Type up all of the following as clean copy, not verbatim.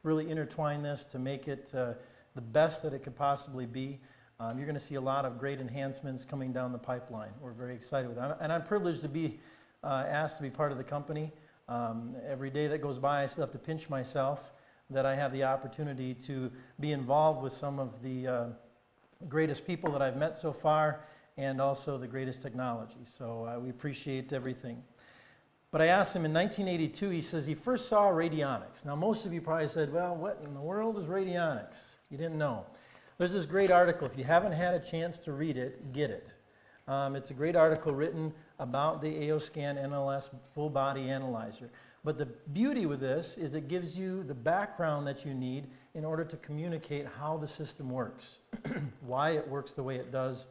really intertwine this to make it the best that it could possibly be. You're going to see a lot of great enhancements coming down the pipeline. We're very excited with that. And I'm privileged to be asked to be part of the company. Every day that goes by, I still have to pinch myself that I have the opportunity to be involved with some of the greatest people that I've met so far, and also the greatest technology. So we appreciate everything. But I asked him in 1982, he says he first saw radionics. Now most of you probably said, well, what in the world is radionics? You didn't know. There's this great article. If you haven't had a chance to read it, get it. It's a great article written about the AOScan NLS full body analyzer. But the beauty with this is it gives you the background that you need in order to communicate how the system works, why it works the way it does,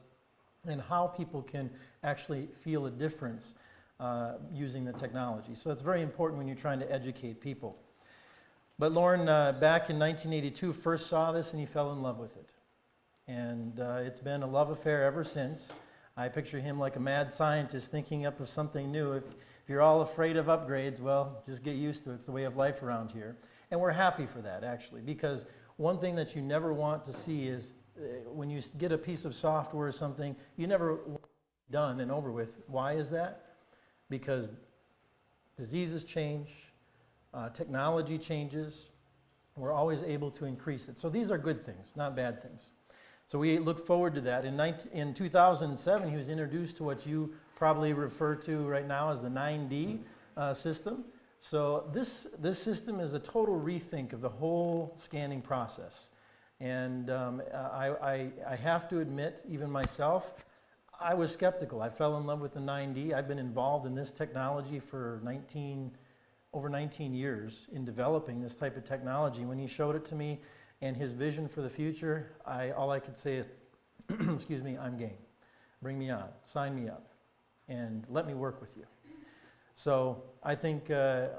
and how people can actually feel a difference using the technology. So it's very important when you're trying to educate people. But Lauren, back in 1982, first saw this and he fell in love with it. And it's been a love affair ever since. I picture him like a mad scientist thinking up of something new. If you're all afraid of upgrades, well, just get used to it. It's the way of life around here. And we're happy for that, actually, because one thing that you never want to see is when you get a piece of software or something, you never want it done and over with. Why is that? Because diseases change, technology changes. We're always able to increase it. So these are good things, not bad things. So we look forward to that. In 2007, he was introduced to what you probably refer to right now as the 9D system. So this system is a total rethink of the whole scanning process. And I have to admit, even myself, I was skeptical. I fell in love with the 9D. I've been involved in this technology for over 19 years in developing this type of technology. When he showed it to me and his vision for the future, all I could say is, excuse me, I'm game. Bring me on, sign me up, and let me work with you. So I think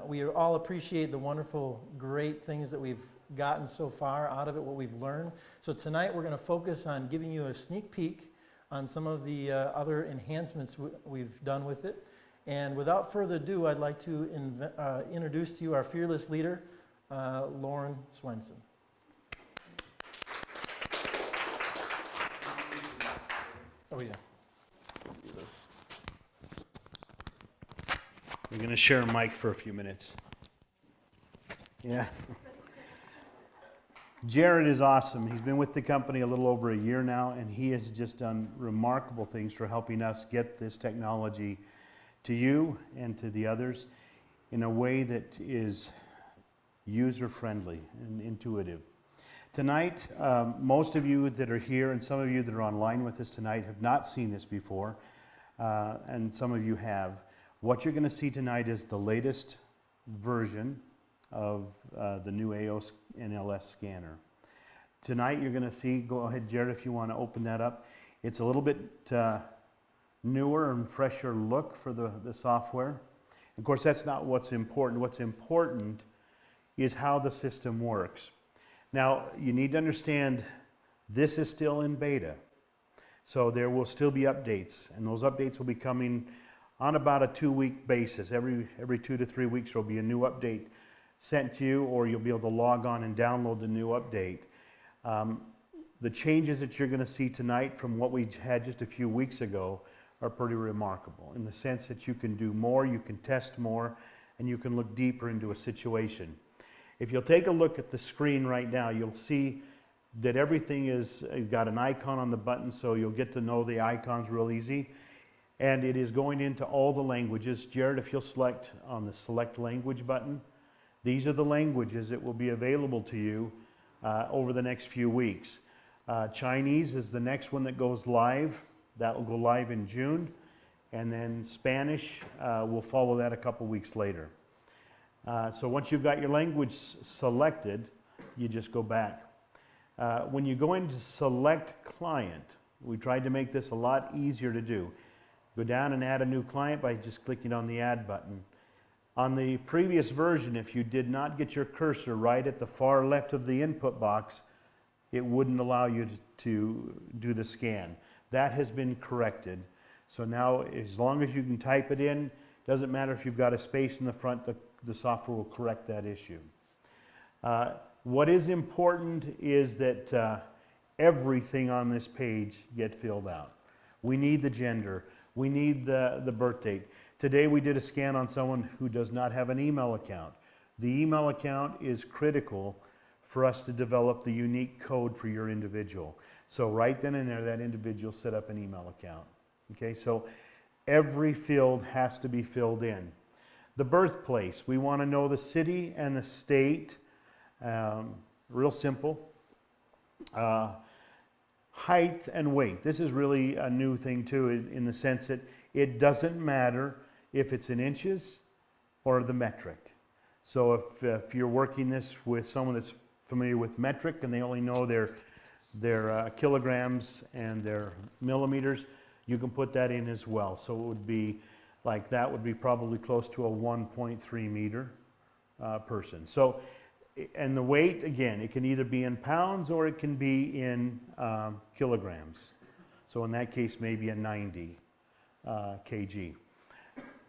we all appreciate the wonderful, great things that we've gotten so far out of it, what we've learned. So tonight we're going to focus on giving you a sneak peek on some of the other enhancements we've done with it. And without further ado, I'd like to introduce to you our fearless leader, Lauren Swenson. Oh yeah, do this. We're going to share a mic for a few minutes. Yeah. Jared is awesome. He's been with the company a little over a year now, and he has just done remarkable things for helping us get this technology to you and to the others in a way that is user-friendly and intuitive. Tonight, most of you that are here and some of you that are online with us tonight have not seen this before, and some of you have. What you're going to see tonight is the latest version of the new AOS NLS scanner. Tonight you're going to see, go ahead Jared if you want to open that up. It's a little bit newer and fresher look for the software. Of course that's not what's important. What's important is how the system works. Now you need to understand this is still in beta. So there will still be updates, and those updates will be coming on about a 2-week basis. Every 2 to 3 weeks there will be a new update sent to you, or you'll be able to log on and download the new update. The changes that you're going to see tonight from what we had just a few weeks ago are pretty remarkable in the sense that you can do more, you can test more, and you can look deeper into a situation. If you'll take a look at the screen right now, you'll see that everything is, you've got an icon on the button, so you'll get to know the icons real easy. And it is going into all the languages. Jared, if you'll select on the select language button, these are the languages that will be available to you over the next few weeks. Chinese is the next one that goes live. That will go live in June. And then Spanish will follow that a couple weeks later. So once you've got your language selected, you just go back. When you go into select client, we tried to make this a lot easier to do. Go down and add a new client by just clicking on the add button. On the previous version, if you did not get your cursor right at the far left of the input box, it wouldn't allow you to do the scan. That has been corrected. So now, as long as you can type it in, doesn't matter if you've got a space in the front, the software will correct that issue. What is important is that everything on this page get filled out. We need the gender. We need the birth date. Today we did a scan on someone who does not have an email account. The email account is critical for us to develop the unique code for your individual. So right then and there, that individual set up an email account. Okay, so every field has to be filled in. The birthplace, we want to know the city and the state. Real simple. Height and weight. This is really a new thing too, in the sense that it doesn't matter if it's in inches or the metric. So if you're working this with someone that's familiar with metric and they only know their kilograms and their millimeters, you can put that in as well. So it would be like that would be probably close to a 1.3 meter person. So, and the weight, again, it can either be in pounds or it can be in kilograms. So in that case, maybe a 90 kg.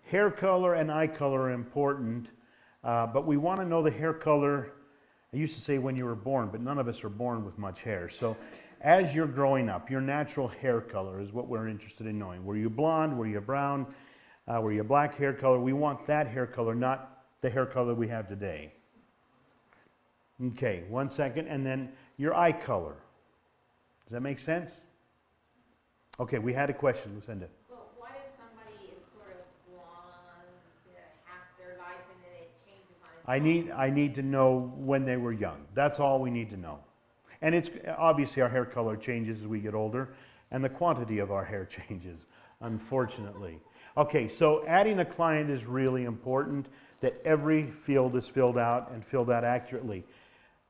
Hair color and eye color are important, but we want to know the hair color. I used to say when you were born, but none of us are born with much hair. So as you're growing up, your natural hair color is what we're interested in knowing. Were you blonde? Were you brown? Were you black hair color? We want that hair color, not the hair color we have today. Okay, 1 second, and then your eye color. Does that make sense? Okay, we had a question, Lucinda. Well, what if somebody is sort of blonde half their life and then it changes on its own? I need to know when they were young. That's all we need to know. And it's obviously our hair color changes as we get older, and the quantity of our hair changes, unfortunately. Okay, so adding a client is really important, that every field is filled out and filled out accurately.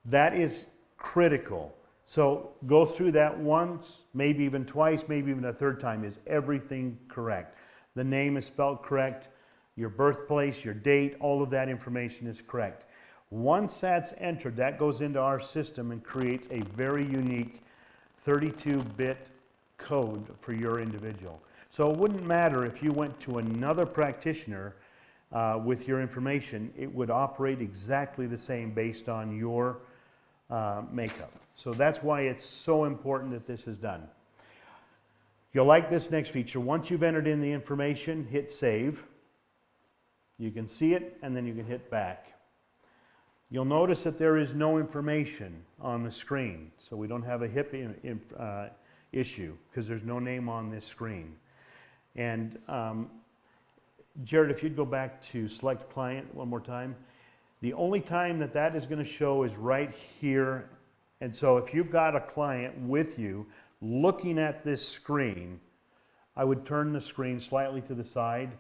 That is critical. So go through that once, maybe even twice, maybe even a third time. Is everything correct? The name is spelled correct, your birthplace, your date, all of that information is correct. Once that's entered, that goes into our system and creates a very unique 32-bit code for your individual. So it wouldn't matter if you went to another practitioner with your information, it would operate exactly the same based on your makeup. So that's why it's so important that this is done. You'll like this next feature. Once you've entered in the information, hit save. You can see it and then you can hit back. You'll notice that there is no information on the screen. So we don't have a HIP issue because there's no name on this screen. And Jared, if you'd go back to select client one more time. The only time that that is going to show is right here. And so if you've got a client with you looking at this screen, I would turn the screen slightly to the side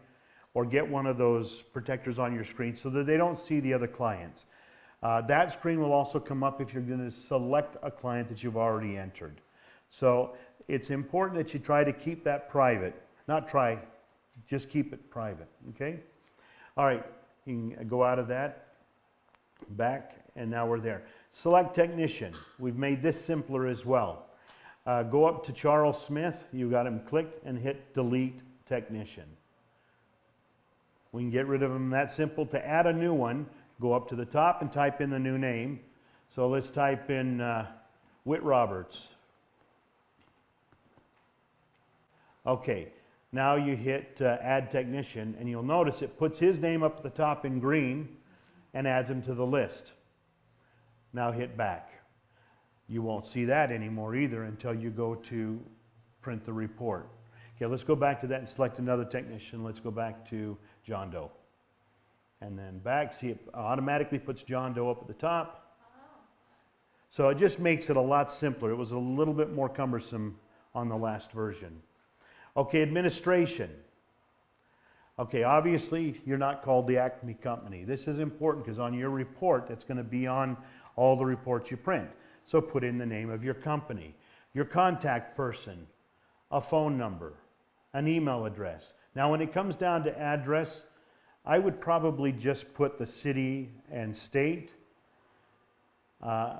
or get one of those protectors on your screen so that they don't see the other clients. That screen will also come up if you're going to select a client that you've already entered. So it's important that you try to keep that private. Not try, just keep it private, okay? All right, you can go out of that, back, and now we're there. Select technician. We've made this simpler as well. Go up to Charles Smith, you got him clicked, and hit delete technician. We can get rid of them that simple. To add a new one, go up to the top and type in the new name. So let's type in Whit Roberts. Okay. Now you hit add technician and you'll notice it puts his name up at the top in green and adds him to the list. Now hit back. You won't see that anymore either until you go to print the report. Okay, let's go back to that and select another technician. Let's go back to John Doe. And then back, see it automatically puts John Doe up at the top. So it just makes it a lot simpler. It was a little bit more cumbersome on the last version. Okay, administration. Okay, obviously you're not called the Acme Company. This is important because on your report, it's going to be on all the reports you print. So put in the name of your company, your contact person, a phone number, an email address. Now when it comes down to address, I would probably just put the city and state. I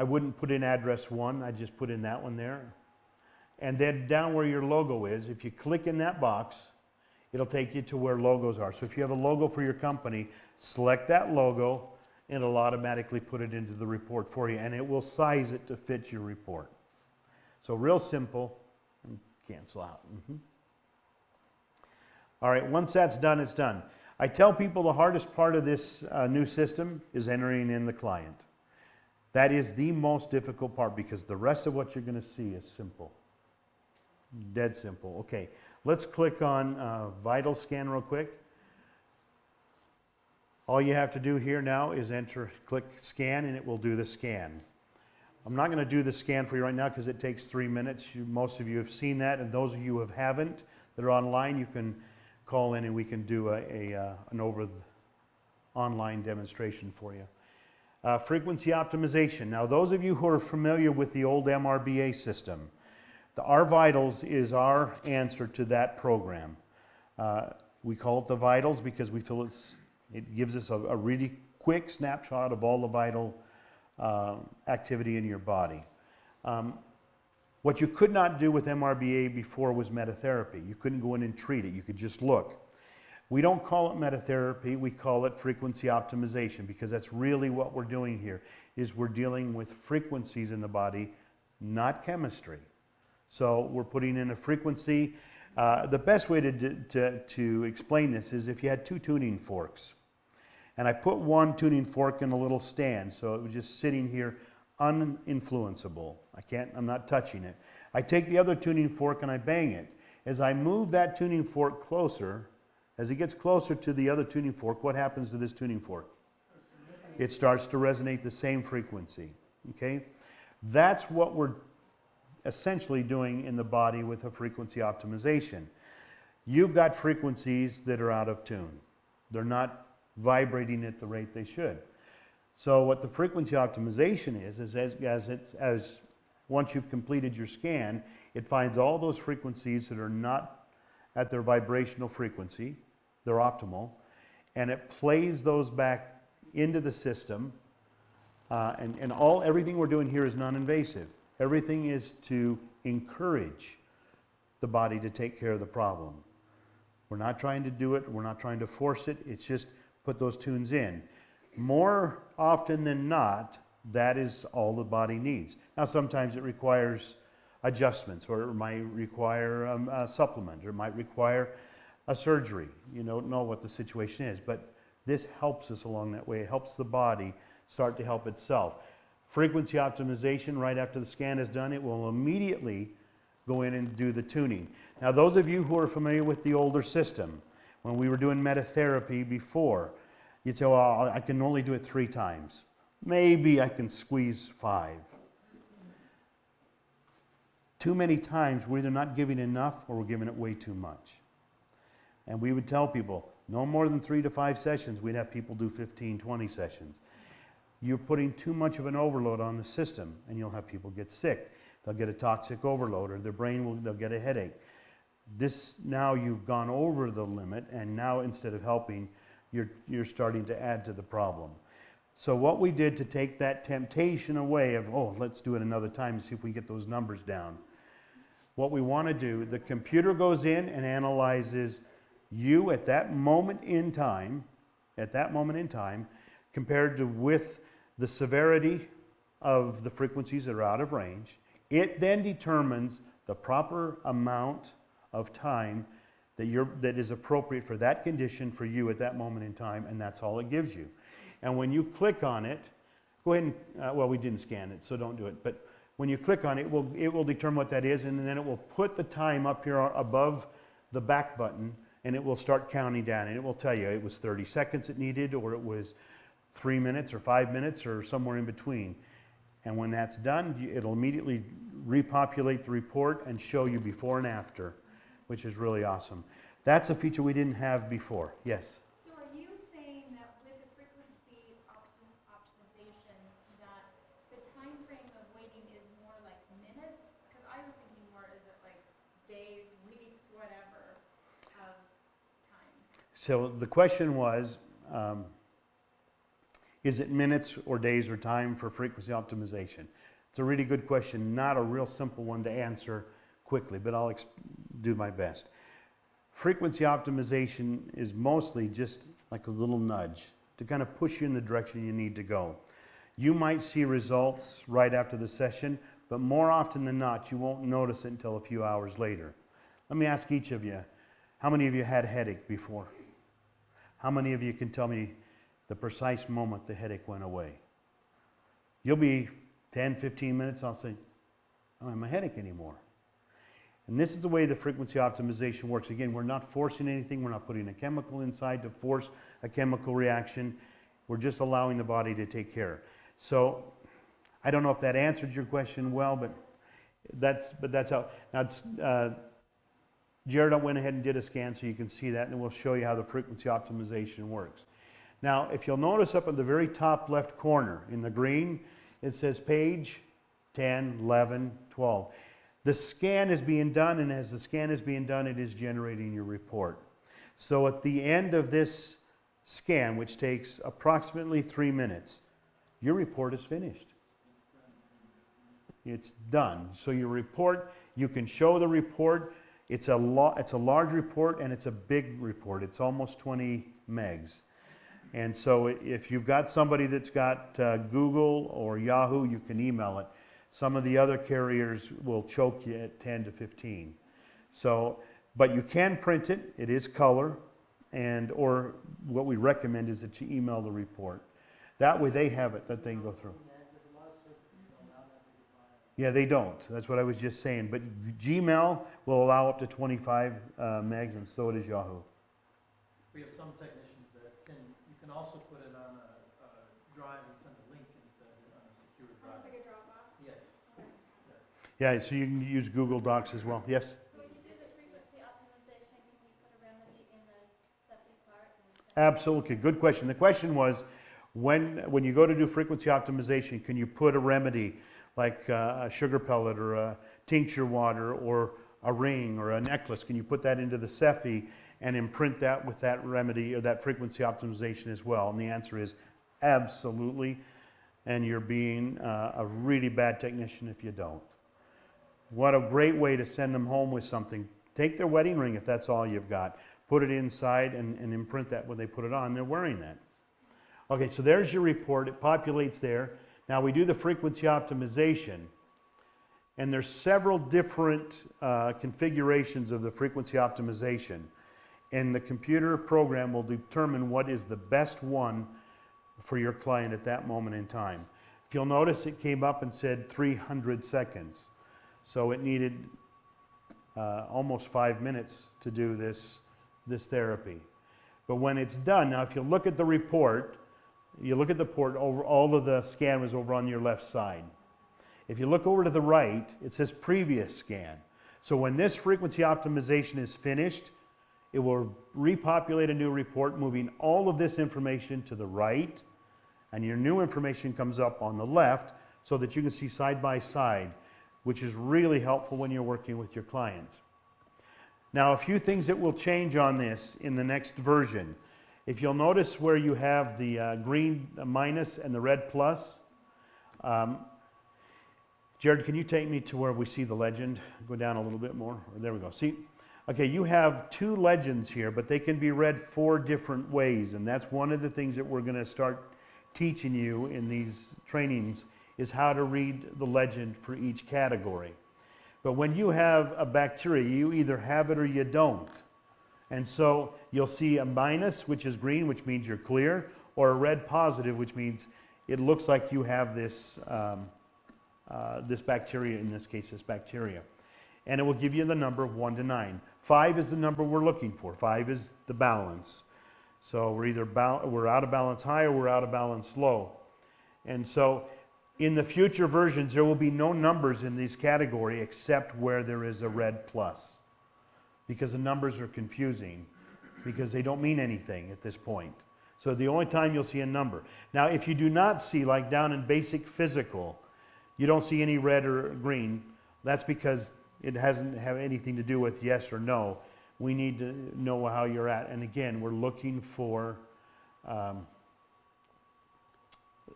wouldn't put in address 1, I'd just put in that one there. And then down where your logo is, if you click in that box, it'll take you to where logos are. So if you have a logo for your company, select that logo and it'll automatically put it into the report for you, and it will size it to fit your report. So real simple, and cancel out. All right, once that's done, it's done. I tell people the hardest part of this new system is entering in the client. That is the most difficult part because the rest of what you're going to see is simple. Dead simple. Okay, let's click on Vital Scan real quick. All you have to do here now is click Scan, and it will do the scan. I'm not going to do the scan for you right now because it takes 3 minutes. Most of you have seen that, and those of you who haven't, that are online, you can call in and we can do an online demonstration for you. Frequency optimization. Now, those of you who are familiar with the old MRBA system, the R Vitals is our answer to that program. We call it the Vitals because we feel it gives us a really quick snapshot of all the vital activity in your body. What you could not do with MRBA before was metatherapy. You couldn't go in and treat it. You could just look. We don't call it metatherapy. We call it frequency optimization because that's really what we're doing here, is we're dealing with frequencies in the body, not chemistry. So we're putting in a frequency. The best way to explain this is if you had 2 tuning forks, and I put one tuning fork in a little stand, so it was just sitting here uninfluenceable. I'm not touching it. I take the other tuning fork and I bang it. As I move that tuning fork closer, as it gets closer to the other tuning fork, what happens to this tuning fork? It starts to resonate the same frequency. Okay? That's what we're essentially doing in the body with a frequency optimization. You've got frequencies that are out of tune. They're not vibrating at the rate they should. So what the frequency optimization is as once you've completed your scan, it finds all those frequencies that are not at their vibrational frequency, they're optimal, and it plays those back into the system. And everything we're doing here is non-invasive. Everything is to encourage the body to take care of the problem. We're not trying to do it. We're not trying to force it. It's just put those tunes in. More often than not, that is all the body needs. Now, sometimes it requires adjustments, or it might require a supplement, or it might require a surgery. You don't know what the situation is, but this helps us along that way. It helps the body start to help itself. Frequency optimization, right after the scan is done, it will immediately go in and do the tuning. Now, those of you who are familiar with the older system, when we were doing metatherapy before, you'd say, well, I can only do it 3 times. Maybe I can squeeze 5. Too many times, we're either not giving enough or we're giving it way too much. And we would tell people, no more than 3 to 5 sessions. We'd have people do 15, 20 sessions. You're putting too much of an overload on the system, and you'll have people get sick. They'll get a toxic overload, or they'll get a headache. Now you've gone over the limit, and now instead of helping, you're starting to add to the problem. So what we did to take that temptation away of, let's do it another time and see if we can get those numbers down. What we want to do, the computer goes in and analyzes you at that moment in time, compared to with the severity of the frequencies that are out of range. It then determines the proper amount of time that is appropriate for that condition for you at that moment in time, and that's all it gives you. And when you click on it, go ahead and, we didn't scan it, so don't do it, but when you click on it, it will determine what that is, and then it will put the time up here above the back button, and it will start counting down, and it will tell you it was 30 seconds it needed, or it was 3 minutes, or 5 minutes, or somewhere in between. And when that's done, it'll immediately repopulate the report and show you before and after, which is really awesome. That's a feature we didn't have before. Yes? So are you saying that with the frequency optimization, that the time frame of waiting is more like minutes? Because I was thinking more, is it like days, weeks, whatever of time? So the question was, is it minutes or days or time for frequency optimization? It's a really good question, not a real simple one to answer quickly, but I'll do my best. Frequency optimization is mostly just like a little nudge. to kind of push you in the direction you need to go. You might see results right after the session, but more often than not, you won't notice it until a few hours later. Let me ask each of you, how many of you had a headache before? How many of you can tell me the precise moment the headache went away? You'll be 10, 15 minutes, I'll say, I don't have my headache anymore. And this is the way the frequency optimization works. Again, we're not forcing anything. We're not putting a chemical inside to force a chemical reaction. We're just allowing the body to take care. So I don't know if that answered your question well, but that's how. Now, Jared went ahead and did a scan so you can see that, and we'll show you how the frequency optimization works. Now, if you'll notice up at the very top left corner in the green, it says page 10, 11, 12. The scan is being done, and as the scan is being done, it is generating your report. So at the end of this scan, which takes approximately 3 minutes, your report is finished. It's done. So your report, you can show the report. It's a large report, and it's a big report. It's almost 20 megs. And so if you've got somebody that's got Google or Yahoo, you can email it. Some of the other carriers will choke you at 10 to 15. So, but you can print it. It is color, or what we recommend is that you email the report. That way they have it that they can go through. Yeah, they don't. That's what I was just saying. But Gmail will allow up to 25 megs, and so does Yahoo. We have some technicians that you can also put it on a drive and send a link instead on a secure drive. Almost like a Dropbox? Yes. Yeah, so you can use Google Docs as well. Yes? So when you do the frequency optimization, can you put a remedy in the SETI part? Absolutely. Good question. The question was, when you go to do frequency optimization, can you put a remedy like a sugar pellet or a tincture water or a ring or a necklace, can you put that into the Cephi and imprint that with that remedy or that frequency optimization as well? And the answer is absolutely. And you're being a really bad technician if you don't. What a great way to send them home with something. Take their wedding ring if that's all you've got. Put it inside and imprint that when they put it on. They're wearing that. Okay, so there's your report. It populates there. Now we do the frequency optimization, and there's several different configurations of the frequency optimization, and the computer program will determine what is the best one for your client at that moment in time. If you'll notice, it came up and said 300 seconds, so it needed almost 5 minutes to do this therapy. But when it's done, now if you look at the report, you look at the port, all of the scan was over on your left side. If you look over to the right, it says previous scan. So when this frequency optimization is finished, it will repopulate a new report, moving all of this information to the right, and your new information comes up on the left so that you can see side by side, which is really helpful when you're working with your clients. Now, a few things that will change on this in the next version. If you'll notice where you have the green minus and the red plus, Jared, can you take me to where we see the legend? Go down a little bit more. There we go. See, okay, you have 2 legends here, but they can be read 4 different ways, and that's one of the things that we're going to start teaching you in these trainings is how to read the legend for each category. But when you have a bacteria, you either have it or you don't. And so you'll see a minus, which is green, which means you're clear, or a red positive, which means it looks like you have this, this bacteria, in this case, this bacteria. And it will give you the number of 1 to 9. 5 is the number we're looking for. 5 is the balance. So we're either we're out of balance high or we're out of balance low. And so in the future versions, there will be no numbers in this category except where there is a red plus, because the numbers are confusing, because they don't mean anything at this point. So the only time you'll see a number. Now, if you do not see, like down in basic physical, you don't see any red or green, that's because it doesn't have anything to do with yes or no. We need to know how you're at. And again, we're looking for,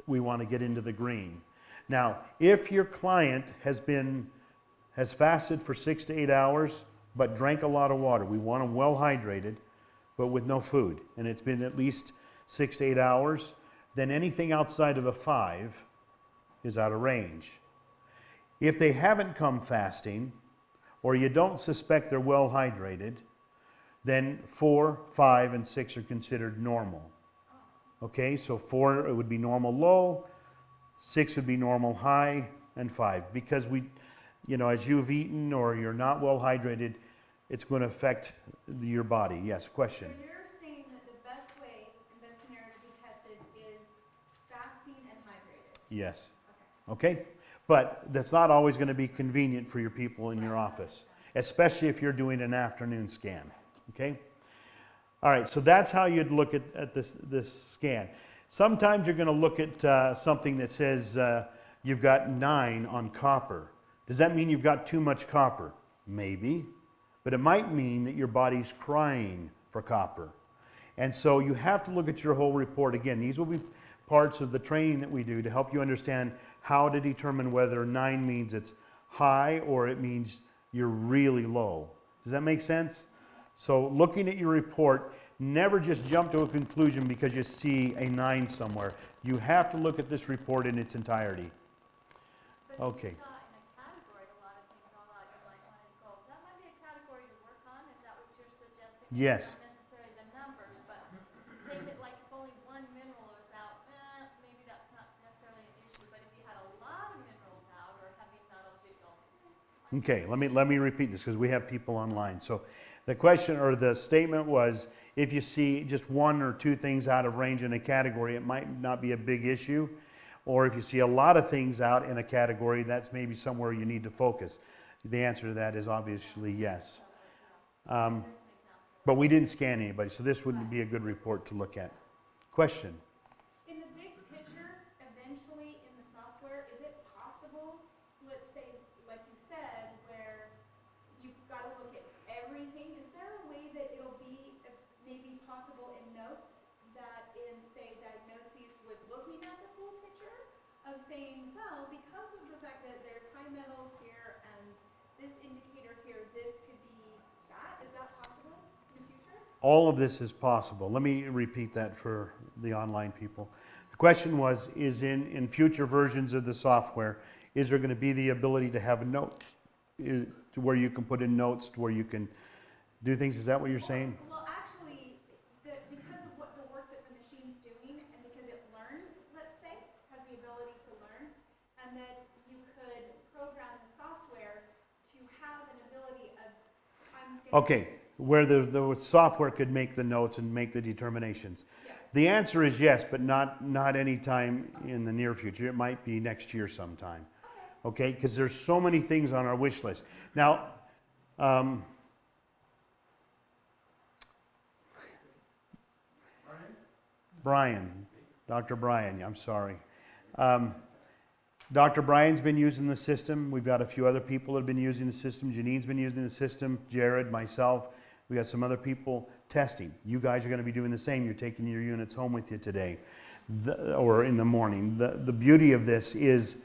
we want to get into the green. Now, if your client has fasted for 6 to 8 hours, but drank a lot of water, we want them well hydrated, but with no food. And it's been at least 6 to 8 hours, then anything outside of a 5 is out of range. If they haven't come fasting, or you don't suspect they're well hydrated, then 4, 5, and 6 are considered normal. Okay, so 4 it would be normal low, 6 would be normal high, and 5. Because as you've eaten or you're not well hydrated, it's going to affect your body. Yes, question. So you're saying that the best way in this scenario to be tested is fasting and hydrated? Yes. Okay. Okay? But that's not always going to be convenient for your people in your office, especially if you're doing an afternoon scan. Okay? All right, so that's how you'd look at this scan. Sometimes you're going to look at something that says you've got 9 on copper. Does that mean you've got too much copper? Maybe. But it might mean that your body's crying for copper. And so you have to look at your whole report. Again, these will be parts of the training that we do to help you understand how to determine whether 9 means it's high or it means you're really low. Does that make sense? So looking at your report, never just jump to a conclusion because you see a 9 somewhere. You have to look at this report in its entirety. But Okay. you saw in a category a lot of things all out, you're like, mine is gold. That might be a category to work on, is that what you're suggesting? Yes. Not necessarily the numbers, but take it like if only one mineral was out, maybe that's not necessarily an issue, but if you had a lot of minerals out or heavy metals, you'd go, Okay, let me repeat this because we have people online. So the question or the statement was, if you see just 1 or 2 things out of range in a category, it might not be a big issue. Or if you see a lot of things out in a category, that's maybe somewhere you need to focus. The answer to that is obviously yes. But we didn't scan anybody, so this wouldn't be a good report to look at. Question? In the big picture, eventually in the software, is it possible, let's say, like you said, where you've got to look at everything, is there a way that it'll be maybe possible in notes that in, say, diagnoses with looking at the full picture of saying, well, because of the fact that there's high metals here and this indicator here, this could be that? Is that possible in the future? All of this is possible. Let me repeat that for the online people. The question was, is in future versions of the software, is there going to be the ability to have notes to where you can put in notes to where you can do things? Is that what you're saying? Well, actually, because of what the work that the machine's doing, and because it learns, let's say, has the ability to learn, and that you could program the software to have an ability of, Okay, where the software could make the notes and make the determinations. Yes. The answer is yes, but not any time in the near future. It might be next year sometime. Okay, because there's so many things on our wish list. Now, Dr. Brian, I'm sorry. Dr. Brian's been using the system. We've got a few other people that have been using the system. Janine's been using the system. Jared, myself. We got some other people testing. You guys are going to be doing the same. You're taking your units home with you today or in the morning. The beauty of this is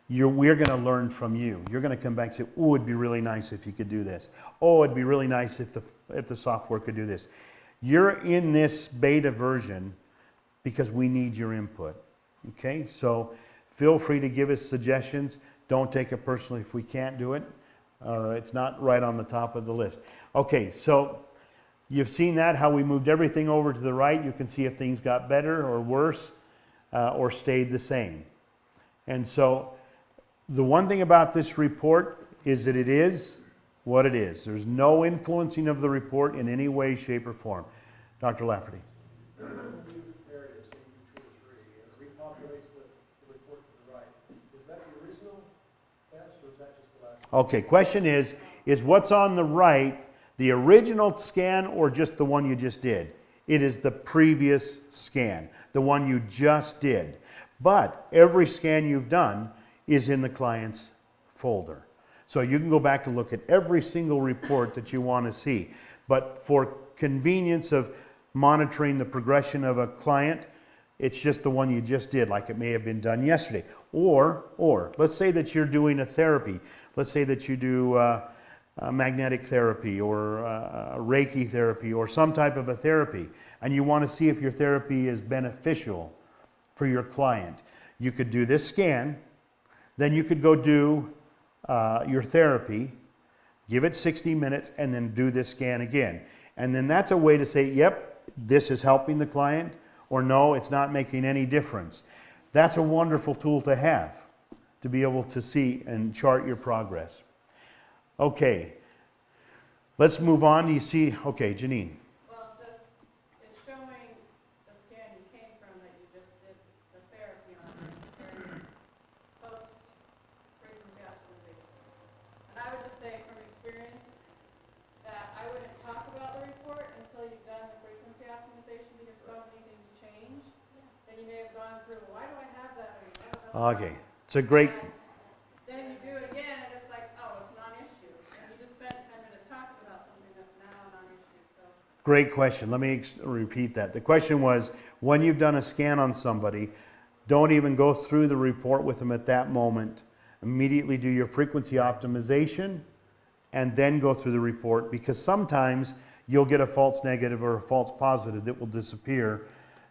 we're going to learn from you. You're going to come back and say, oh, it'd be really nice if you could do this. Oh, it'd be really nice if the software could do this. You're in this beta version because we need your input. Okay, so feel free to give us suggestions. Don't take it personally if we can't do it. It's not right on the top of the list. Okay, so you've seen that, how we moved everything over to the right. You can see if things got better or worse or stayed the same. And so the one thing about this report is that it is what it is. There's no influencing of the report in any way, shape, or form. Dr. Lafferty. Okay, question is what's on the right the original scan or just the one you just did? It is the previous scan, the one you just did. But every scan you've done is in the client's folder. So you can go back and look at every single report that you want to see. But for convenience of monitoring the progression of a client, it's just the one you just did, like it may have been done yesterday. Or let's say that you're doing a therapy. Let's say that you do magnetic therapy or Reiki therapy or some type of a therapy, and you want to see if your therapy is beneficial for your client, you could do this scan, then you could go do your therapy, give it 60 minutes, and then do this scan again. And then that's a way to say, yep, this is helping the client, or no, it's not making any difference. That's a wonderful tool to have, to be able to see and chart your progress. Okay, let's move on. You see, okay, Janine. Well, just, it's showing the scan you came from that you just did the therapy on during post-frequency optimization. And I would just say from experience that I wouldn't talk about the report until you've done the frequency optimization because so many things change. Then you may have gone through, why do I have that? Or why don't I have Okay, that? it's a great, Then you do it again and it's like, oh, it's non-issue. And you just spent 10 minutes talking about something that's now a non-issue, so. great question. Let me repeat that. The question was, when you've done a scan on somebody, don't even go through the report with them at that moment. Immediately do your frequency optimization and then go through the report, because sometimes you'll get a false negative or a false positive that will disappear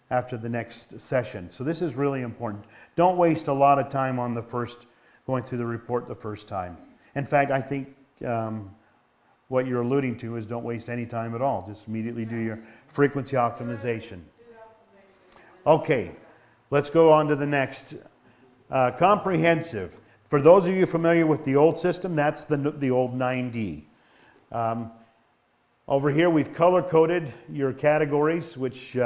after the next session. So this is really important. Don't waste a lot of time on going through the report the first time. In fact, I think what you're alluding to is don't waste any time at all. Just immediately do your frequency optimization. Okay, let's go on to the next. Comprehensive. For those of you familiar with the old system, that's the old 9D. Over here, we've color-coded your categories, which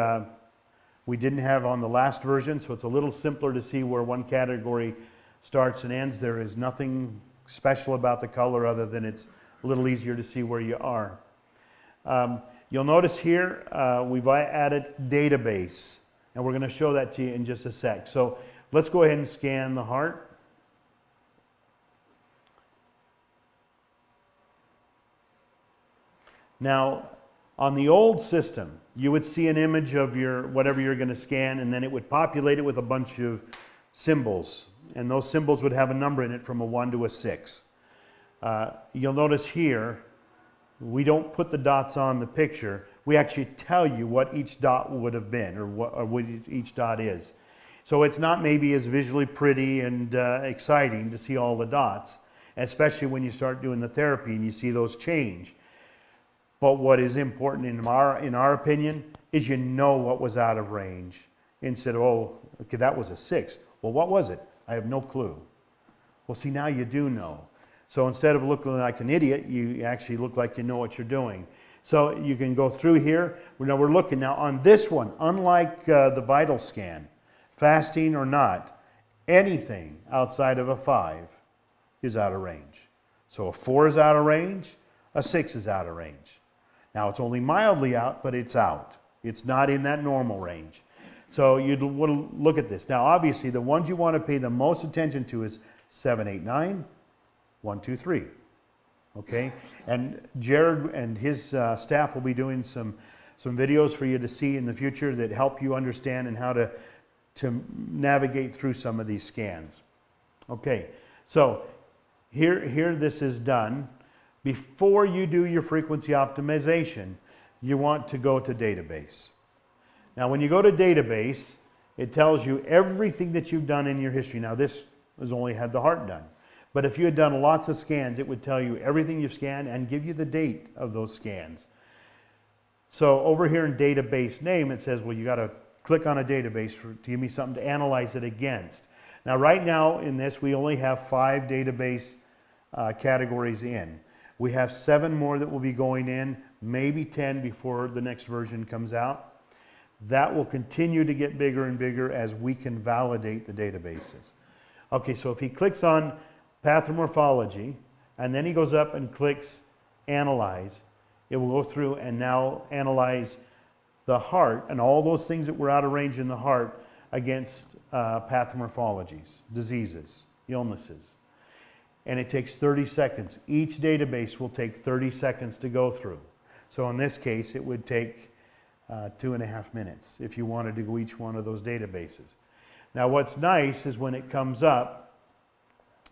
we didn't have on the last version, so it's a little simpler to see where one category starts and ends. There is nothing special about the color other than it's a little easier to see where you are. You'll notice here we've added database, and we're going to show that to you in just a sec. So let's go ahead and scan the heart. Now, on the old system, you would see an image of your whatever you're going to scan, and then it would populate it with a bunch of symbols, and those symbols would have a number in it from a 1 to a 6. You'll notice here, we don't put the dots on the picture. We actually tell you what each dot would have been, or what each dot is. So it's not maybe as visually pretty and exciting to see all the dots, especially when you start doing the therapy and you see those change. But what is important in our opinion is you know what was out of range. Instead of, oh, okay, that was a 6. Well, what was it? I have no clue. Well, see, now you do know. So instead of looking like an idiot, you actually look like you know what you're doing. So you can go through here. Now we're looking now on this one, unlike the vital scan, fasting or not, anything outside of a 5 is out of range. So a 4 is out of range, a 6 is out of range. Now it's only mildly out, but it's out. It's not in that normal range. So you'd want to look at this. Now obviously the ones you want to pay the most attention to is 7, 8, 9, 1, 2, 3. Okay? And Jared and his staff will be doing some videos for you to see in the future that help you understand and how to navigate through some of these scans. Okay, so here this is done. Before you do your frequency optimization, you want to go to database. Now when you go to database, it tells you everything that you've done in your history. Now this has only had the heart done. But if you had done lots of scans, it would tell you everything you've scanned and give you the date of those scans. So over here in database name, it says, well, you got to click on a database to give me something to analyze it against. Now right now in this, we only have 5 database categories in. We have 7 more that will be going in, maybe 10 before the next version comes out. That will continue to get bigger and bigger as we can validate the databases. Okay, so if he clicks on pathomorphology, and then he goes up and clicks analyze, it will go through and now analyze the heart and all those things that were out of range in the heart against pathomorphologies, diseases, illnesses. And it takes 30 seconds. Each database will take 30 seconds to go through. So in this case, it would take 2.5 minutes if you wanted to go each one of those databases. Now what's nice is when it comes up,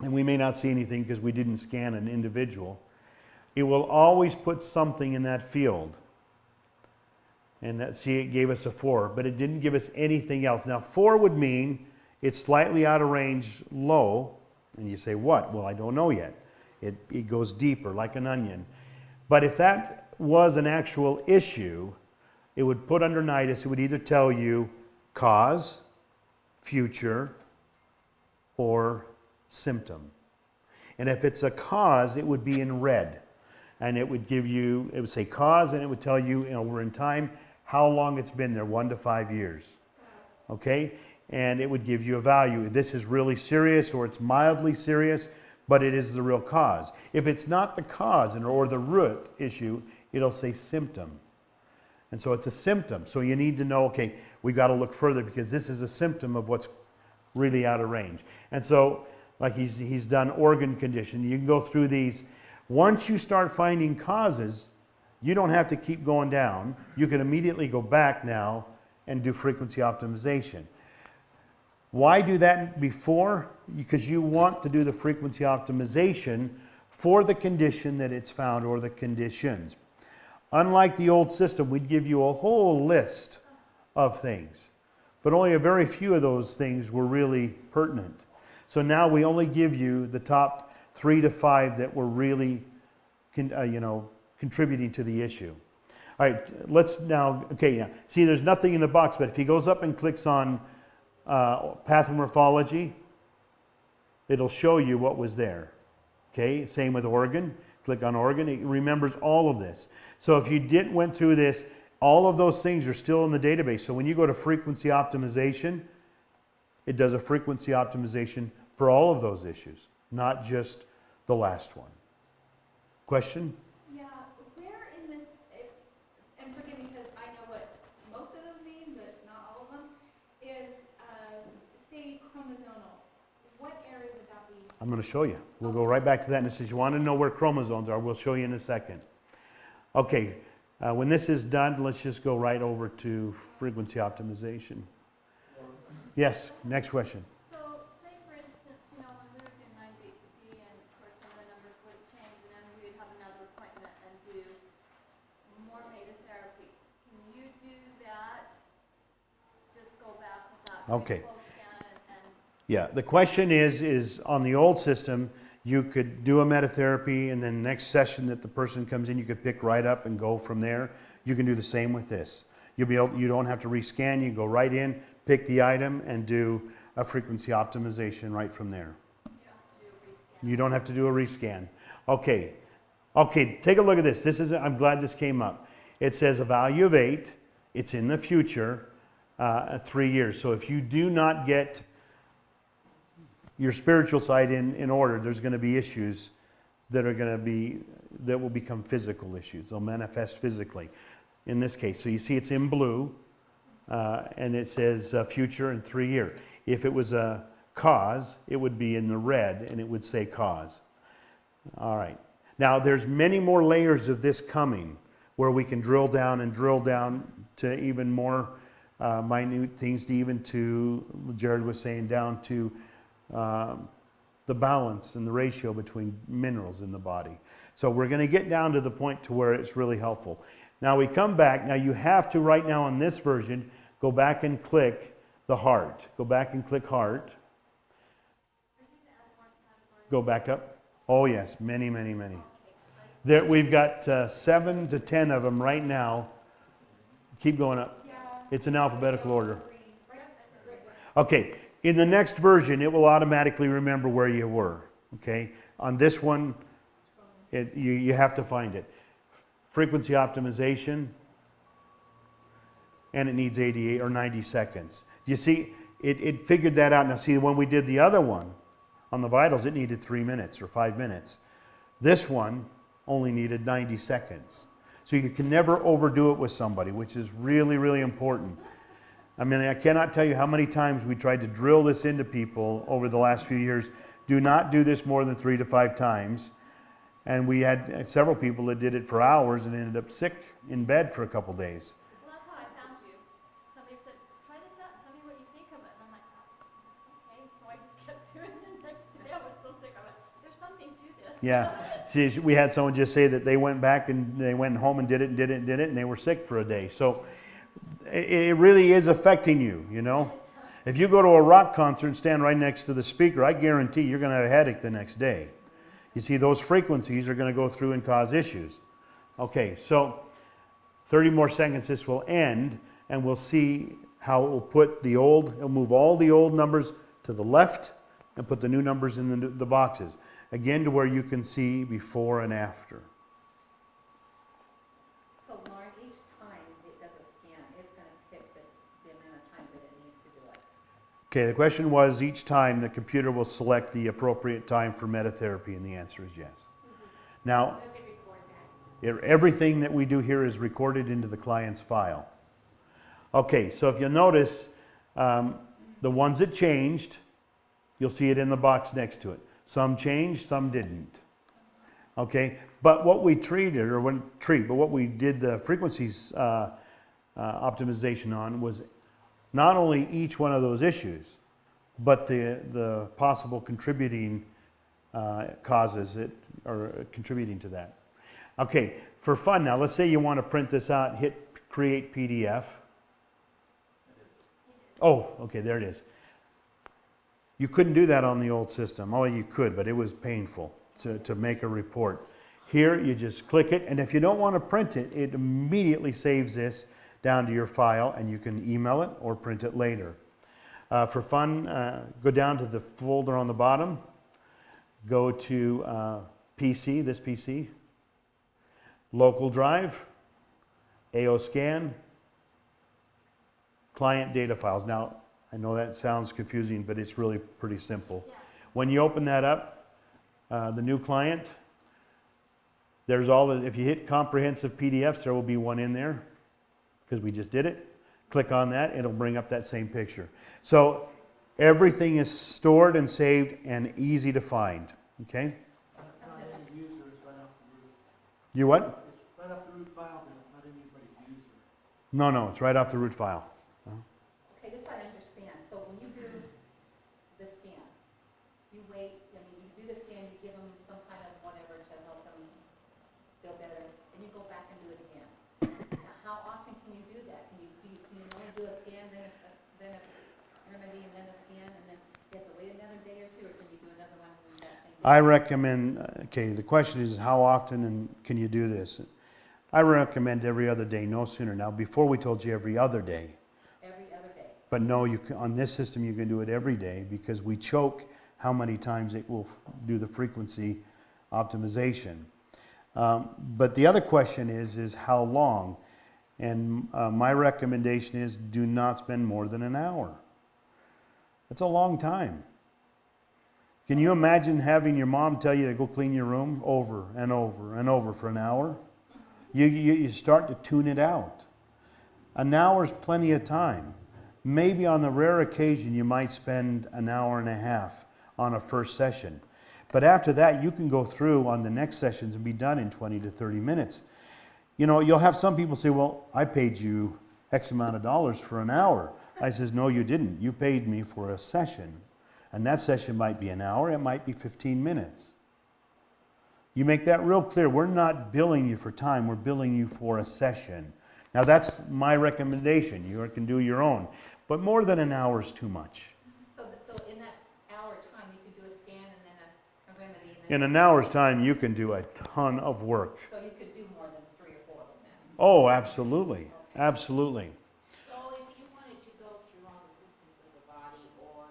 and we may not see anything because we didn't scan an individual, it will always put something in that field. And see, it gave us a 4, but it didn't give us anything else. Now, 4 would mean it's slightly out of range low. And you say, what? Well, I don't know yet. It goes deeper, like an onion. But if that was an actual issue, it would put under nidus, it would either tell you cause, future, or symptom. And if it's a cause, it would be in red. And it would give you, it would say cause, and it would tell you over in time how long it's been there, 1 to 5 years. Okay? And it would give you a value. This is really serious, or it's mildly serious, but it is the real cause. If it's not the cause or the root issue, it'll say symptom. And so it's a symptom. So you need to know, okay, we got to look further because this is a symptom of what's really out of range. And so, like he's done organ condition. You can go through these. Once you start finding causes, you don't have to keep going down. You can immediately go back now and do frequency optimization. Why do that before? Because you want to do the frequency optimization for the condition that it's found or the conditions. Unlike the old system, we'd give you a whole list of things, but only a very few of those things were really pertinent. So now we only give you the top 3 to 5 that were really contributing to the issue. All right, let's now, okay, yeah. See, there's nothing in the box, but if he goes up and clicks on pathomorphology, it'll show you what was there. Okay, same with organ. Click on organ, it remembers all of this. So if you went through this, all of those things are still in the database. So when you go to frequency optimization, it does a frequency optimization for all of those issues, not just the last one. Question? Yeah, where in this, and forgive me because I know what most of them mean, but not all of them, is, say, chromosomal. What area would that be? I'm going to show you. We'll go right back to that. And it says you want to know where chromosomes are. We'll show you in a second. Okay, when this is done, let's just go right over to frequency optimization. Yes, next question. So, say for instance, when we were doing 90D, and of course some of the numbers would change, and then we'd have another appointment and do more beta therapy. Can you do that? Just go back with that Okay. close scan and Yeah, the question is on the old system, you could do a metatherapy, and then next session that the person comes in, you could pick right up and go from there. You can do the same with this. You'll be able, you don't have to rescan. You go right in, pick the item, and do a frequency optimization right from there. You don't have to do a rescan. Okay, okay. Take a look at this. This is. I'm glad this came up. It says a value of 8. It's in the future, 3 years. So if you do not get your spiritual side in order, there's going to be issues that will become physical issues. They'll manifest physically. In this case, so you see it's in blue, and it says future in 3 years. If it was a cause, it would be in the red, and it would say cause. All right. Now, there's many more layers of this coming, where we can drill down to even more minute things, Jared was saying, down to the balance and the ratio between minerals in the body. So we're going to get down to the point to where it's really helpful. Now we come back. Now you have to, right now on this version, go back and click the heart. Go back and click heart. Go back up. Oh yes, many, many, many. There, we've got 7 to 10 of them right now. Keep going up. It's in alphabetical order. Okay, in the next version, it will automatically remember where you were. Okay, on this one, you have to find it. Frequency optimization, and it needs 88 or 90 seconds. You see, it figured that out. Now see, when we did the other one on the vitals, it needed 3 minutes or 5 minutes. This one only needed 90 seconds. So you can never overdo it with somebody, which is really, really important. I mean, I cannot tell you how many times we tried to drill this into people over the last few years. Do not do this more than 3 to 5 times. And we had several people that did it for hours and ended up sick in bed for a couple days. well, that's how I found you. Somebody said, try this out and tell me what you think of it. And I'm like, okay. So I just kept doing it. The next day I was so sick. I went, there's something to this. Yeah. See, we had someone just say that they went back and they went home and did it and did it and did it, and they were sick for a day. So it really is affecting you, you know. If you go to a rock concert and stand right next to the speaker, I guarantee you're going to have a headache the next day. You see, those frequencies are going to go through and cause issues. Okay, so 30 more seconds, this will end, and we'll see how it will put the old, it'll move all the old numbers to the left and put the new numbers in the boxes. Again, to where you can see before and after. So Lauren, each time it does a scan, it's gonna pick the amount of time that it needs to do it. Okay, the question was, each time the computer will select the appropriate time for metatherapy, and the answer is yes. Now, Does it record that? everything that we do here is recorded into the client's file. Okay, so if you'll notice, the ones that changed, you'll see it in the box next to it. Some changed, some didn't. Okay, but what we treated, or what we did the frequencies optimization on was not only each one of those issues, but the possible contributing causes that are contributing to that. Okay, for fun now, let's say you want to print this out, hit create PDF. Oh, okay, there it is. You couldn't do that on the old system. Oh, you could, but it was painful to make a report. Here, you just click it, and if you don't want to print it, it immediately saves this down to your file, and you can email it or print it later. For fun, go down to the folder on the bottom, go to PC, this PC, local drive, AO scan, client data files. Now, I know that sounds confusing, but it's really pretty simple. Yeah. When you open that up, the new client, there's all the, if you hit comprehensive PDFs, there will be one in there because we just did it. Click on that, it'll bring up that same picture. So everything is stored and saved and easy to find, okay? That's not any user, it's right off the root. You what? It's right off the root file, but it's not anybody's user. No, it's right off the root file. Okay, just so I understand, so when you do the scan, you wait, I mean, you do the scan, you give them some kind of whatever to help them feel better, and you go back and do it again. Now, how often can you do that? Can you only do a scan, then a remedy, and then a scan, and then you have to wait another day or two, or can you do another one in that same day? I recommend, okay, the question is how often and can you do this? I recommend every other day, no sooner. Now, before we told you every other day, Every other day. but no, you can, on this system you can do it every day because we choke how many times it will do the frequency optimization. But the other question is how long? And my recommendation is do not spend more than an hour. That's a long time. Can you imagine having your mom tell you to go clean your room over and over and over for an hour? You start to tune it out. An hour is plenty of time. Maybe on the rare occasion you might spend an hour and a half on a first session. But after that, you can go through on the next sessions and be done in 20 to 30 minutes. You know, you'll have some people say, well, I paid you X amount of dollars for an hour. I says, no, you didn't. You paid me for a session. And that session might be an hour, it might be 15 minutes. You make that real clear. We're not billing you for time, we're billing you for a session. Now that's my recommendation. You can do your own. But more than an hour is too much. So in that hour time, you could do a scan and then a remedy, and then. In an hour's time, you can do a ton of work. So you could do more than 3 or 4 of them then? Oh, absolutely. Absolutely. So if you wanted to go through all the systems of the body, or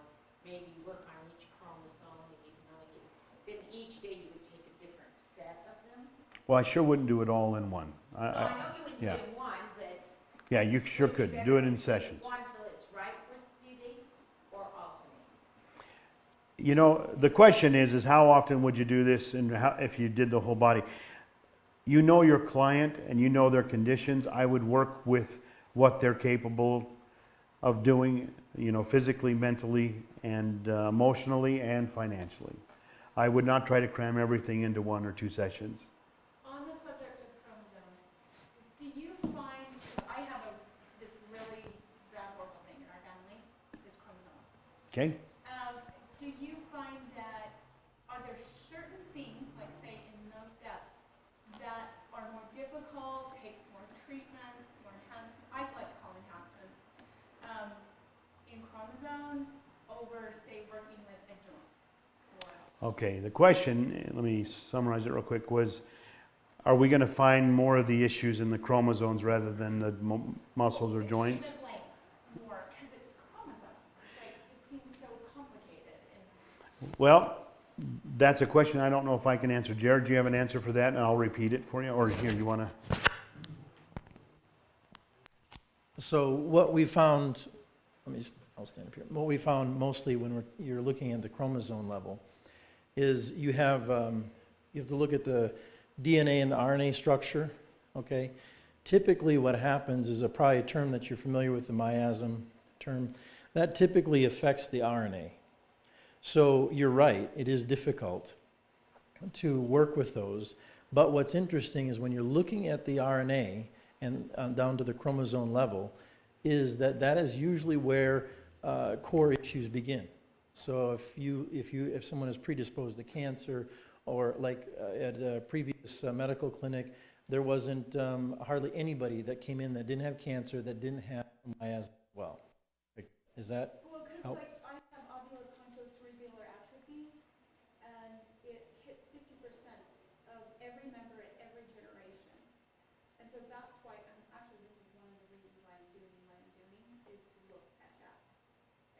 maybe work on each chromosome, and you can only get, then each day you would take a different set of them? Well, I sure wouldn't do it all in one. No, I know you wouldn't yeah. do one, but. Yeah, you sure would it could. be Do it better in to sessions. One till it's right for a few days, or alternate? You know, the question is how often would you do this and how, if you did the whole body? You know your client and you know their conditions. I would work with what they're capable of doing, you know, physically, mentally, and emotionally and financially. I would not try to cram everything into 1 or 2 sessions. On the subject of chromosomes, do you find, I have this really bad horrible thing in our family, it's chromosome. Okay? Do you find that, are there certain things, like say in those protocol, takes more treatments, more enhancements, I'd like to call enhancements, in chromosomes over, say, working with a joint or Okay, the question, let me summarize it real quick, was are we going to find more of the issues in the chromosomes rather than the muscles or the joints? treatment lengths more, because it's chromosomes. It's like, it seems so complicated and Well, that's a question I don't know if I can answer. Jared, do you have an answer for that? And I'll repeat it for you. Or here, you want to? So what we found, I'll stand up here. What we found mostly when you're looking at the chromosome level is you have to look at the DNA and the RNA structure, okay? Typically what happens is probably a term that you're familiar with, the miasm term, that typically affects the RNA. So you're right, it is difficult to work with those, but what's interesting is when you're looking at the RNA and down to the chromosome level, is that is usually where core issues begin. So if someone is predisposed to cancer, or like at a previous medical clinic, there wasn't hardly anybody that came in that didn't have cancer, that didn't have miasm as well. Is that well, because help? like I have ovuloconchocerebellar atrophy, and it hits 50% of every member at every generation. And so that's why, actually this is one of the reasons why I'm doing what I'm doing, is to look at that.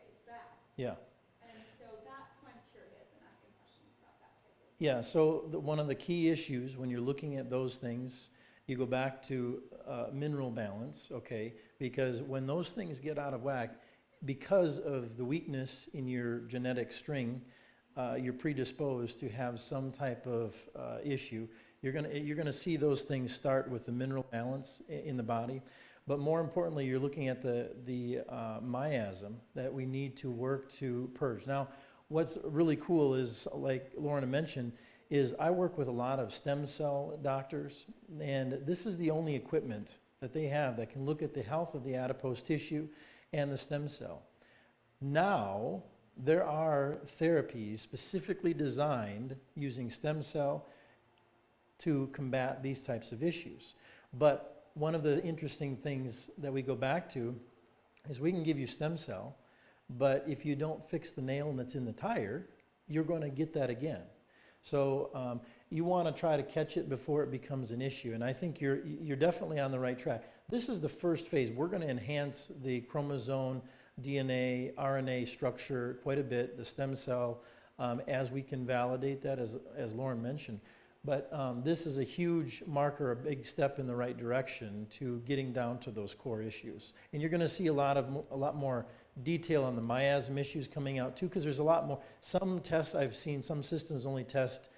It's bad. Yeah. And so that's why I'm curious and asking questions about that type of. Yeah, so one of the key issues when you're looking at those things, you go back to mineral balance, okay? Because when those things get out of whack, because of the weakness in your genetic string, you're predisposed to have some type of issue. You're gonna see those things start with the mineral balance in the body, but more importantly, you're looking at the miasm that we need to work to purge. Now, what's really cool is, like Lorna mentioned, is I work with a lot of stem cell doctors, and this is the only equipment that they have that can look at the health of the adipose tissue and the stem cell. Now, there are therapies specifically designed using stem cell to combat these types of issues. But one of the interesting things that we go back to is we can give you stem cell, but if you don't fix the nail that's in the tire, you're going to get that again. So you want to try to catch it before it becomes an issue, and I think you're definitely on the right track. This is the first phase. We're going to enhance the chromosome, DNA, RNA structure quite a bit, the stem cell, as we can validate that, as Lauren mentioned. But this is a huge marker, a big step in the right direction to getting down to those core issues. And you're going to see a lot more detail on the miasm issues coming out too, because there's a lot more. Some tests I've seen, some systems only test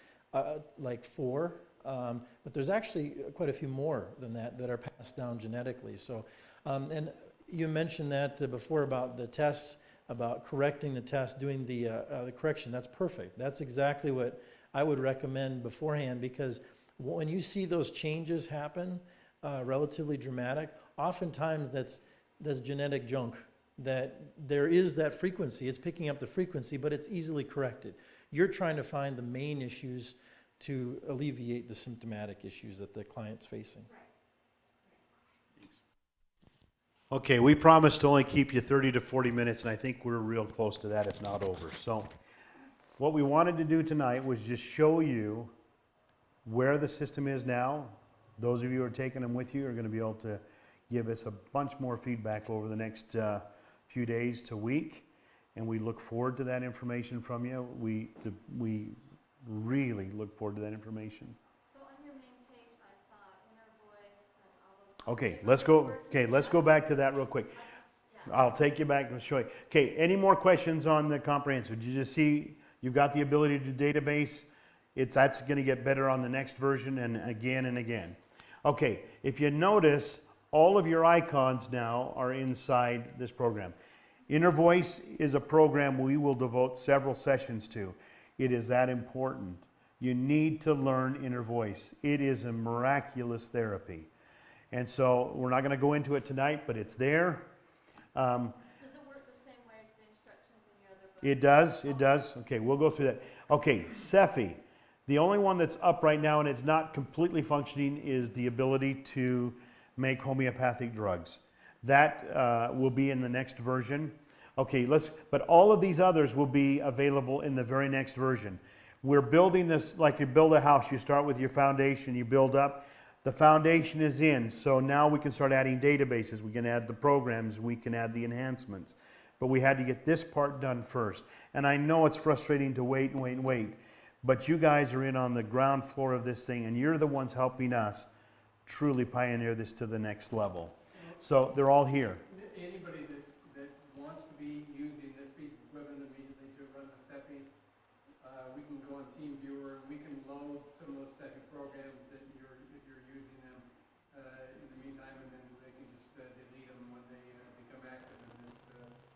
like 4, but there's actually quite a few more than that are passed down genetically. So, and you mentioned that before about the tests, about correcting the test, doing the correction. That's perfect. That's exactly what I would recommend beforehand, because when you see those changes happen, relatively dramatic, oftentimes that's genetic junk. That there is that frequency, it's picking up the frequency, but it's easily corrected. You're trying to find the main issues to alleviate the symptomatic issues that the client's facing. Okay, we promised to only keep you 30 to 40 minutes, and I think we're real close to that, if not over. So what we wanted to do tonight was just show you where the system is now. Those of you who are taking them with you are going to be able to give us a bunch more feedback over the next few days to week, and we look forward to that information from you. We really look forward to that information. So on your main page, I saw inner voice and all those. Okay, let's go back to that real quick. I'll take you back and show you. Okay, any more questions on the comprehensive? Did you just see you've got the ability to database? That's going to get better on the next version, and again and again. Okay, if you notice, all of your icons now are inside this program. Inner Voice is a program we will devote several sessions to. It is that important. You need to learn Inner Voice. It is a miraculous therapy. And so we're not going to go into it tonight, but it's there. Does it work the same way as the instructions in your other book? It does. Okay, we'll go through that. Okay, Cephi. The only one that's up right now and it's not completely functioning is the ability to make homeopathic drugs. That will be in the next version. Okay, but all of these others will be available in the very next version. We're building this like you build a house. You start with your foundation, you build up. The foundation is in, so now we can start adding databases. We can add the programs, we can add the enhancements. But we had to get this part done first. And I know it's frustrating to wait and wait and wait, but you guys are in on the ground floor of this thing, and you're the ones helping us truly pioneer this to the next level. So they're all here. Anybody that wants to be using this piece of equipment immediately to run the CEPI, we can go on TeamViewer, we can load some of those CEPI programs that if you're using them in the meantime, and then they can just delete them when they become active in this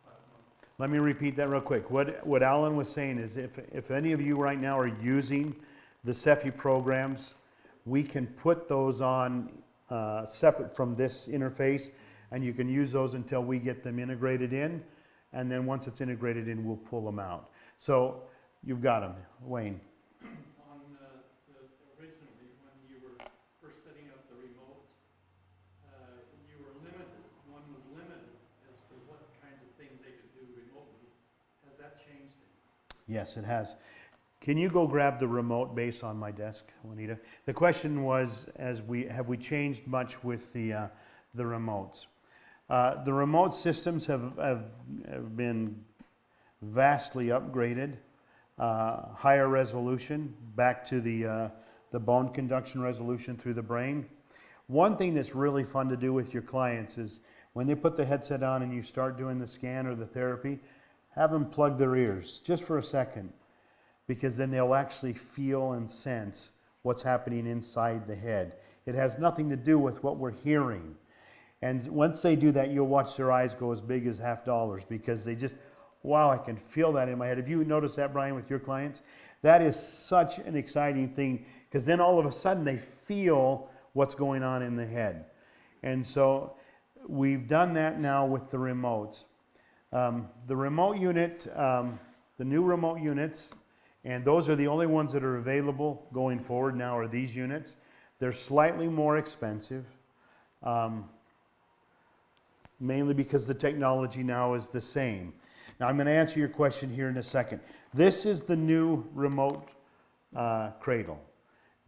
platform. Let me repeat that real quick. What Alan was saying is if any of you right now are using the CEPI programs, we can put those on separate from this interface, and you can use those until we get them integrated in, and then once it's integrated in, we'll pull them out. So you've got them, Wayne. On originally, when you were first setting up the remotes, you were limited. One was limited as to what kinds of things they could do remotely. Has that changed? Yes, it has. Can you go grab the remote base on my desk, Juanita? The question was, have we changed much with the remotes? The remote systems have been vastly upgraded, higher resolution, back to the bone conduction resolution through the brain. One thing that's really fun to do with your clients is when they put the headset on and you start doing the scan or the therapy, have them plug their ears just for a second, because then they'll actually feel and sense what's happening inside the head. It has nothing to do with what we're hearing. And once they do that, you'll watch their eyes go as big as $50 because they just, wow, I can feel that in my head. Have you noticed that, Brian, with your clients? That is such an exciting thing because then all of a sudden they feel what's going on in the head. And so we've done that now with the remotes. The remote unit, the new remote units, and those are the only ones that are available going forward now are these units. They're slightly more expensive, mainly because the technology now is the same. Now I'm going to answer your question here in a second. This is the new remote cradle.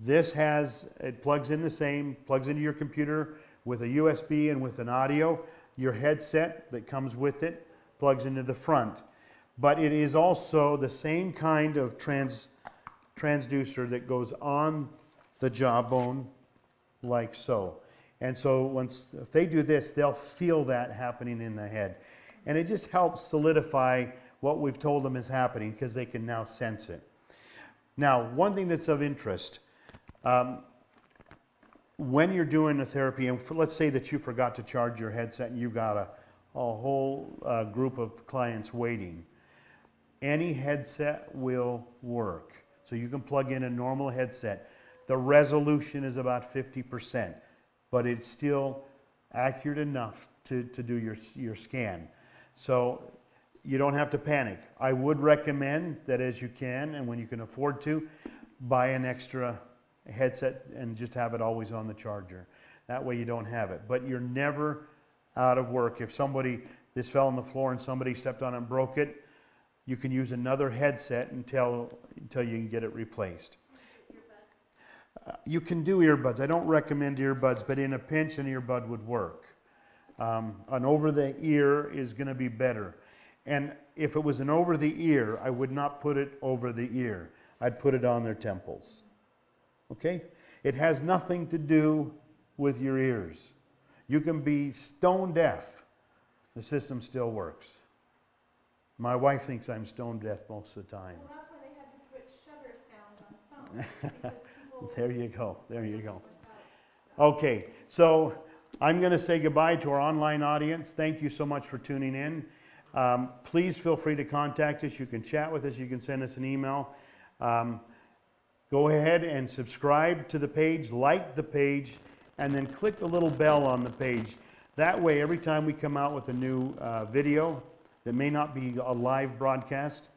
It plugs in the same, plugs into your computer with a USB and with an audio. Your headset that comes with it plugs into the front. But it is also the same kind of transducer that goes on the jawbone like so. And so if they do this, they'll feel that happening in the head. And it just helps solidify what we've told them is happening because they can now sense it. Now, one thing that's of interest, when you're doing a therapy, and let's say that you forgot to charge your headset and you've got a whole group of clients waiting, any headset will work. So you can plug in a normal headset. The resolution is about 50%, but it's still accurate enough to do your scan. So you don't have to panic. I would recommend that as you can and when you can afford to, buy an extra headset and just have it always on the charger. That way you don't have it. But you're never out of work. If this fell on the floor and somebody stepped on it and broke it, you can use another headset until you can get it replaced. You can do earbuds. I don't recommend earbuds, but in a pinch, an earbud would work. An over-the-ear is going to be better. And if it was an over-the-ear, I would not put it over the ear. I'd put it on their temples. Okay? It has nothing to do with your ears. You can be stone deaf. The system still works. My wife thinks I'm stone deaf most of the time. Well, that's why they had to put shutter sound on phones, because people. There you go. There you go. Okay, so I'm going to say goodbye to our online audience. Thank you so much for tuning in. Please feel free to contact us. You can chat with us. You can send us an email. Go ahead and subscribe to the page, like the page, and then click the little bell on the page. That way, every time we come out with a new video that may not be a live broadcast,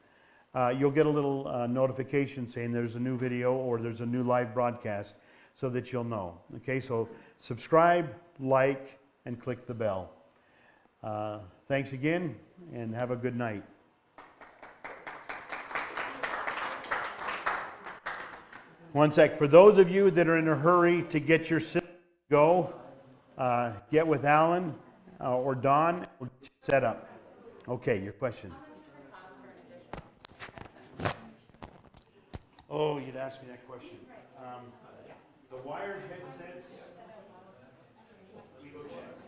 you'll get a little notification saying there's a new video or there's a new live broadcast so that you'll know. Okay, so subscribe, like, and click the bell. Thanks again, and have a good night. One sec. For those of you that are in a hurry to get your system to go, get with Alan or Don. We'll get you set up. Okay, your question. Oh, you'd ask me that question. The wired headsets, we go check.